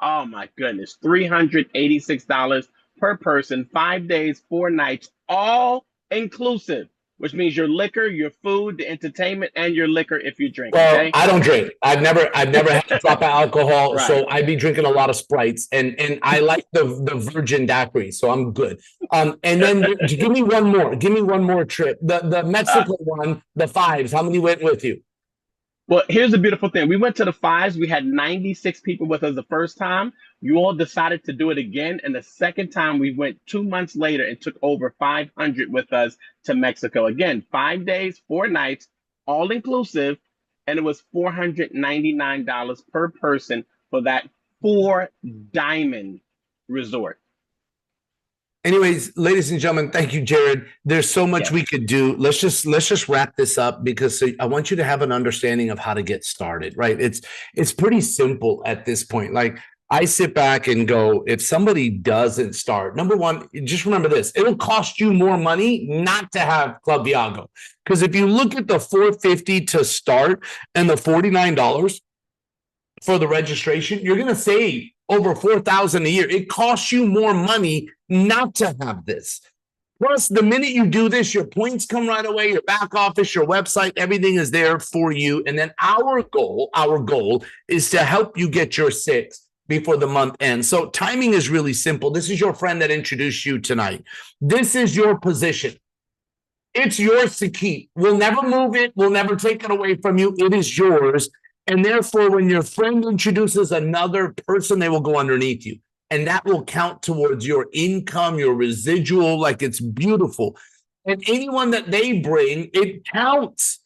Oh my goodness, $386 per person, 5 days, 4 nights, all inclusive, which means your liquor, your food, the entertainment, and your liquor if you drink. Well, okay? I don't drink. I've never had a drop of alcohol, Right. So I'd be drinking a lot of Sprites, and I like the virgin daiquiri, so I'm good. And then give me one more. Give me one more trip. The Mexico one, the fives. How many went with you? Well, here's the beautiful thing. We went to the fives. We had 96 people with us the first time. You all decided to do it again. And the second time we went 2 months later and took over 500 with us to Mexico. Again, 5 days, 4 nights, all inclusive. And it was $499 per person for that 4-diamond resort. Anyways, ladies and gentlemen, thank you, Jared. There's so much we could do. Let's just wrap this up, because I want you to have an understanding of how to get started, right? It's pretty simple at this point. Like, I sit back and go, if somebody doesn't start, number one, just remember this: it'll cost you more money not to have Club Viago. Because if you look at the $450 to start and the $49 for the registration, you're going to save over $4,000 a year. It costs you more money not to have this. Plus, the minute you do this, your points come right away, your back office, your website, everything is there for you. And then our goal is to help you get your 6 before the month ends. So timing is really simple. This is your friend that introduced you tonight. This is your position. It's yours to keep. We'll never move it. We'll never take it away from you. It is yours. And therefore, when your friend introduces another person, they will go underneath you. And that will count towards your income, your residual, like it's beautiful. And anyone that they bring, it counts.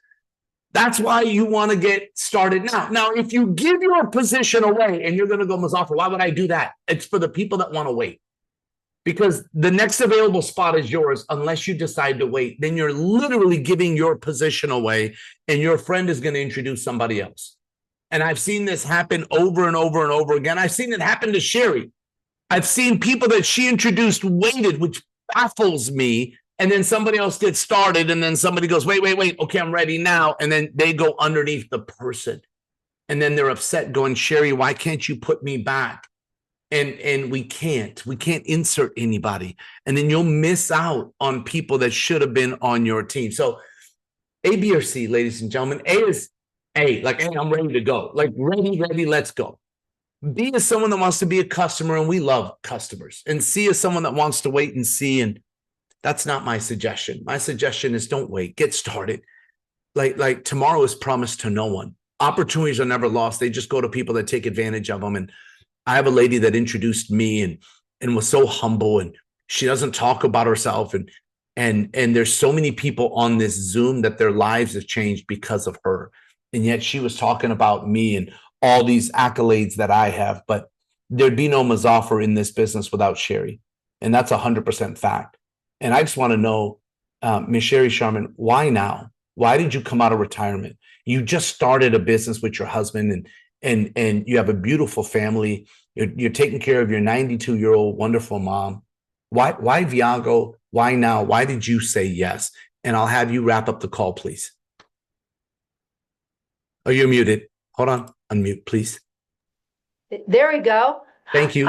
That's why you want to get started now. Now, if you give your position away and you're going to go, Muzaffar, why would I do that? It's for the people that want to wait. Because the next available spot is yours unless you decide to wait. Then you're literally giving your position away and your friend is going to introduce somebody else. And I've seen this happen over and over and over again. I've seen it happen to Sherry. I've seen people that she introduced waited, which baffles me. And then somebody else gets started. And then somebody goes, wait. Okay, I'm ready now. And then they go underneath the person. And then they're upset going, Sherry, why can't you put me back? And we can't insert anybody. And then you'll miss out on people that should have been on your team. So A, B, or C, ladies and gentlemen. A is A, like, hey, I'm ready to go. Like, ready, let's go. B is someone that wants to be a customer, and we love customers. And C is someone that wants to wait and see, and that's not my suggestion. My suggestion is don't wait. Get started. Like tomorrow is promised to no one. Opportunities are never lost. They just go to people that take advantage of them. And I have a lady that introduced me and was so humble, and she doesn't talk about herself. And there's so many people on this Zoom that their lives have changed because of her. And yet she was talking about me and all these accolades that I have, but there'd be no Muzaffar in this business without Sherry. And that's 100% fact. And I just want to know, Ms. Sherry Sharman, why now? Why did you come out of retirement? You just started a business with your husband and you have a beautiful family. You're taking care of your 92-year-old wonderful mom. Why Viago? Why now? Why did you say yes? And I'll have you wrap up the call, please. Oh, you're muted. Hold on. Unmute, please. There we go. Thank you.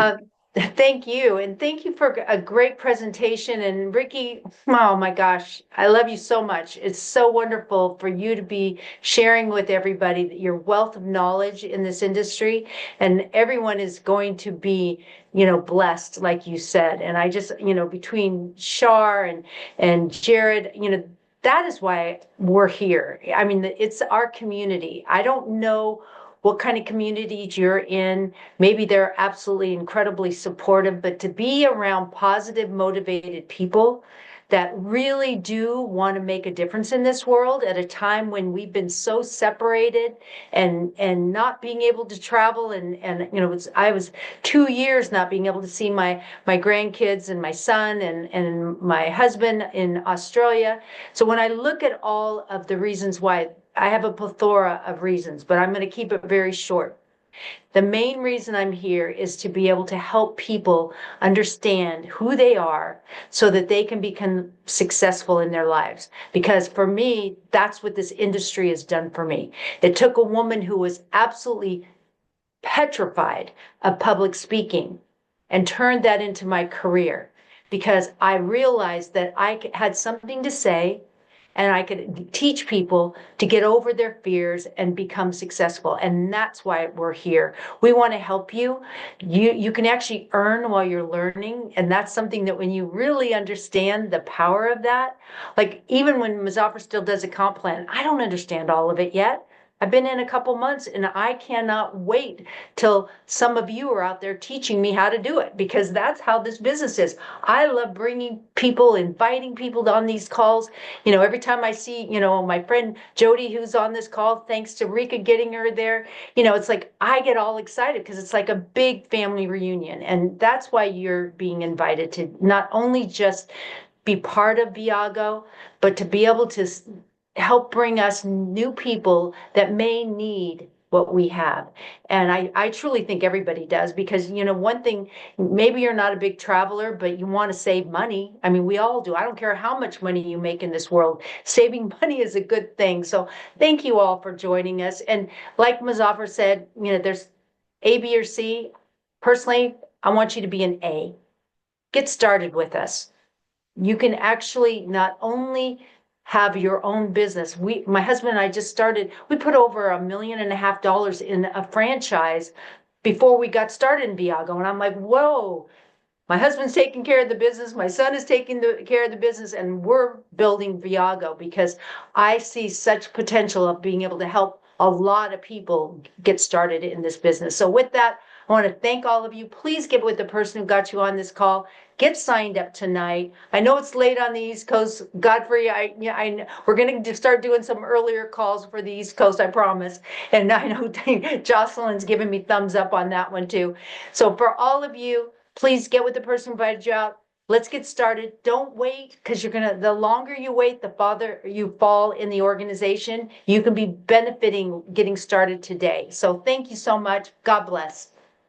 Thank you. And thank you for a great presentation. And Ricky, oh my gosh, I love you so much. It's so wonderful for you to be sharing with everybody your wealth of knowledge in this industry. And everyone is going to be, blessed, like you said. And I just, between Shar and Jared, that is why we're here. I mean, it's our community. I don't know what kind of communities you're in. Maybe they're absolutely incredibly supportive, but to be around positive, motivated people that really do want to make a difference in this world at a time when we've been so separated and not being able to travel I was 2 years not being able to see my grandkids and my son and my husband in Australia. So when I look at all of the reasons why, I have a plethora of reasons, but I'm going to keep it very short. The main reason I'm here is to be able to help people understand who they are so that they can become successful in their lives. Because for me, that's what this industry has done for me. It took a woman who was absolutely petrified of public speaking and turned that into my career, because I realized that I had something to say and I could teach people to get over their fears and become successful. And that's why we're here. We want to help you. You can actually earn while you're learning. And that's something that when you really understand the power of that, like even when Muzaffar still does a comp plan, I don't understand all of it yet. I've been in a couple months and I cannot wait till some of you are out there teaching me how to do it, because that's how this business is. I love bringing people, inviting people on these calls. Every time I see, my friend Jody, who's on this call, thanks to Rika getting her there, it's like I get all excited because it's like a big family reunion. And that's why you're being invited to not only just be part of Viago, but to be able to help bring us new people that may need what we have. And I truly think everybody does, because, one thing, maybe you're not a big traveler, but you want to save money. I mean, we all do. I don't care how much money you make in this world. Saving money is a good thing. So thank you all for joining us. And like Muzaffar said, there's A, B, or C. Personally, I want you to be an A. Get started with us. You can actually not only have your own business. My husband and I just started, we put over $1.5 million in a franchise before we got started in Viago. And I'm like, whoa, my husband's taking care of the business. My son is taking care of the business, and we're building Viago because I see such potential of being able to help a lot of people get started in this business. So with that, I want to thank all of you. Please get with the person who got you on this call. Get signed up tonight. I know it's late on the East Coast. Godfrey, we're going to start doing some earlier calls for the East Coast, I promise. And I know Jocelyn's giving me thumbs up on that one too. So for all of you, please get with the person who invited you out. Let's get started. Don't wait, because the longer you wait, the farther you fall in the organization. You can be benefiting getting started today. So thank you so much. God bless.